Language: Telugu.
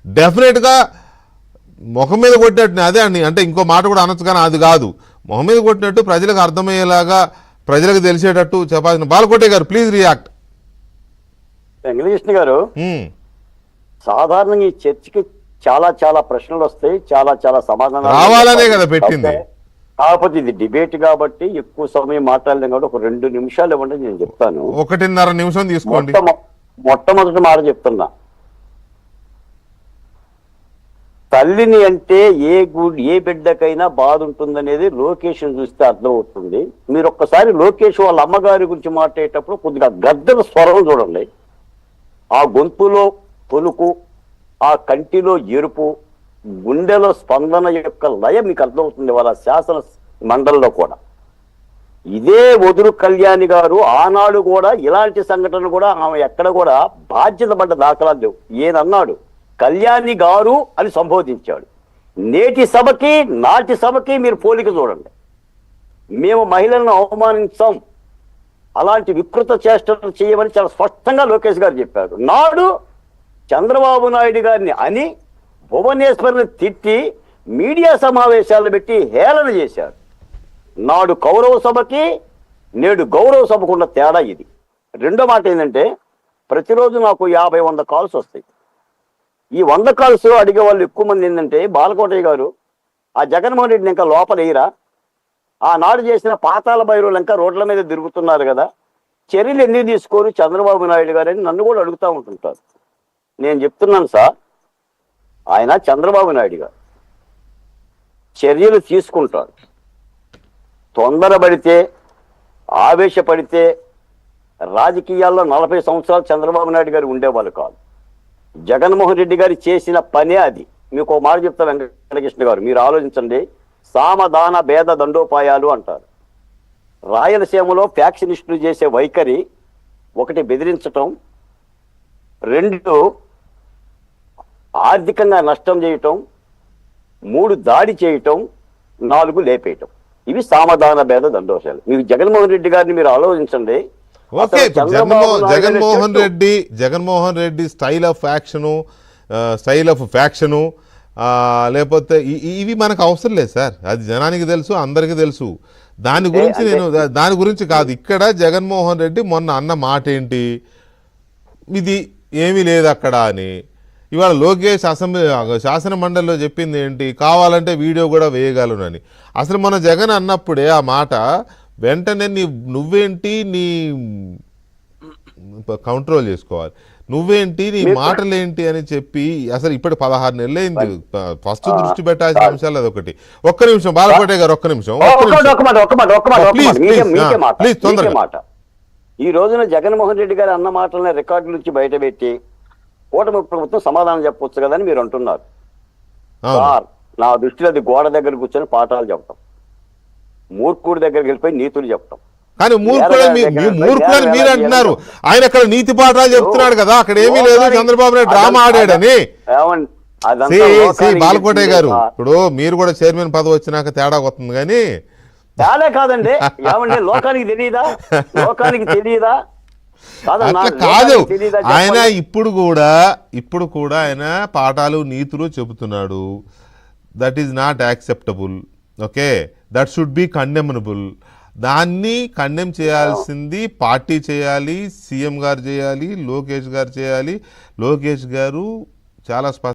డెఫినెట్గా ముఖం మీద కొట్టినట్టు అదే అండి, అంటే ఇంకో మాట కూడా అనొచ్చు కానీ అది కాదు. మొహం మీద కొట్టినట్టు ప్రజలకు అర్థమయ్యేలాగా ప్రజలకు తెలిసేటట్టు చెప్పాల్సిన. బాలకోటే గారు ప్లీజ్ రియాక్ట్. వెంకటకృష్ణ గారు, సాధారణంగా ఈ చర్చకి చాలా చాలా ప్రశ్నలు వస్తాయి, చాలా చాలా సమాధానాలు రావాలనే కదా పెట్టింది. కాకపోతే ఇది డిబేట్ కాబట్టి ఎక్కువ సమయం మాట్లాడలేం కాబట్టి ఒక 2 నిమిషాలు ఇవ్వండి, నేను చెప్తాను. 1.5 నిమిషం తీసుకోండి. మొట్టమొదటి మాట చెప్తున్నా, తల్లిని అంటే ఏ బిడ్డకైనా బాధ ఉంటుందనేది లోకేష్ చూస్తే అర్థమవుతుంది. మీరు ఒక్కసారి లోకేష్ వాళ్ళ అమ్మగారి గురించి మాట్లాడేటప్పుడు కొద్దిగా గద్దెల స్వరం చూడండి. ఆ గొంతులో తొలుకు, ఆ కంటిలో ఎరుపు, గుండెలో స్పందన యొక్క లయ మీకు అర్థమవుతుంది వాళ్ళ శాసన మండలిలో కూడా. ఇదే వదురు కళ్యాణి గారు ఆనాడు కూడా ఇలాంటి సంఘటన కూడా ఆమె ఎక్కడ కూడా బాధ్యత పడ్డ దాఖలాలు లేవు. ఏనన్నాడు కళ్యాణి గారు అని సంబోధించాడు. నేటి సభకి నాటి సభకి మీరు పోలిక చూడండి. మేము మహిళలను అవమానించాం, అలాంటి వికృత చేష్టలు చేయమని చాలా స్పష్టంగా లోకేష్ గారు చెప్పారు. నాడు చంద్రబాబు నాయుడు గారిని అని భువనేశ్వర్ని తిట్టి మీడియా సమావేశాలు పెట్టి హేళన చేశారు. నాడు కౌరవ సభకి నేడు గౌరవ సభకు ఉన్న తేడా ఇది. రెండో మాట ఏంటంటే, ప్రతిరోజు నాకు 50-100 కాల్స్ వస్తాయి. ఈ 100 కాల్స్ అడిగే వాళ్ళు ఎక్కువ మంది ఏంటంటే, బాలకోటయ్య గారు ఆ జగన్మోహన్ రెడ్డిని ఇంకా లోపల వేయరా, ఆనాడు చేసిన పాతాల భైరవులు ఇంకా రోడ్ల మీద తిరుగుతున్నారు కదా, చర్యలు ఎందుకు తీసుకోరు చంద్రబాబు నాయుడు గారని నన్ను కూడా అడుగుతూ ఉంటుంటారు. నేను చెప్తున్నాను సార్, ఆయన చంద్రబాబు నాయుడు గారు చర్యలు తీసుకుంటారు. తొందరపడితే ఆవేశపడితే రాజకీయాల్లో 40 సంవత్సరాలు చంద్రబాబు నాయుడు గారు ఉండేవాళ్ళు కాదు. జగన్మోహన్ రెడ్డి గారు చేసిన పనే అది. మీకు ఒక మాట చెప్తా వెంకటకృష్ణ గారు, మీరు ఆలోచించండి. సామధాన భేద దండోపాయాలు అంటారు. రాయలసీమలో ఫ్యాక్షనిస్టులు చేసే వైఖరి, 1 బెదిరించటం, 2 ఆర్థికంగా నష్టం చేయటం, 3 దాడి చేయటం, 4 లేపేయటం. ఇవి సామధాన భేద దండోపాయాలు. మీకు జగన్మోహన్ రెడ్డి గారిని మీరు ఆలోచించండి. Okay, Jaganmohan Reddy style of faction లేకపోతే ఇవి మనకు అవసరం లేదు సార్. అది జనానికి తెలుసు, అందరికీ తెలుసు. దాని గురించి కాదు ఇక్కడ. జగన్మోహన్ రెడ్డి మొన్న అన్న మాట ఏంటి, ఇది ఏమీ లేదు అక్కడ అని. ఇవాళ లోకేష్ శాసన మండలిలో చెప్పింది ఏంటి, కావాలంటే వీడియో కూడా వేయగలనని. అసలు మన జగన్ అన్నప్పుడే ఆ మాట వెంటనే నువ్వేంటి నీ కంట్రోల్ చేసుకోవాలి, నువ్వేంటి నీ మాటలేంటి అని చెప్పి అసలు ఇప్పుడు 16 నెలలైంది. ఫస్ట్ దృష్టి పెట్టాల్సిన అంశాలు అదొకటి. ఒక్క నిమిషం బాలకోటే గారు, ఒక్క నిమిషం ప్లీజ్ తొందరగా. ఈ రోజున జగన్మోహన్ రెడ్డి గారు అన్న మాటలని రికార్డు నుంచి బయట పెట్టి కూటమి ప్రభుత్వం సమాధానం చెప్పొచ్చు కదా అని మీరు అంటున్నారు. సార్, నా దృష్టిలో అది గోడ దగ్గర కూర్చొని పాఠాలు చెప్తాం, మూర్ఖుడి దగ్గరికి వెళ్ళిపోయి నీతులు చెప్తాం. కానీ మూర్ఖులని మీరు అంటున్నారు, ఆయన అక్కడ నీతి పాఠాలు చెప్తున్నాడు కదా, అక్కడ ఏమీ లేదు. చంద్రబాబు నాయుడు డ్రామా ఆడాడని. బాలకోటే గారు, ఇప్పుడు మీరు కూడా చైర్మన్ పదవి వచ్చినాక తేడా వస్తుంది. కానీ తేడా కాదండి, ఏమండి లోకానికి తెలియదా అట్లా కాదు. ఆయన ఇప్పుడు కూడా ఆయన పాఠాలు నీతులు చెబుతున్నాడు. That is not acceptable. Okay, that should be condemnable. దాన్ని కండెమ్ చేయాల్సింది పార్టీ చేయాలి, సీఎం గారు చేయాలి, లోకేష్ గారు చేయాలి. లోకేష్ గారు చాలా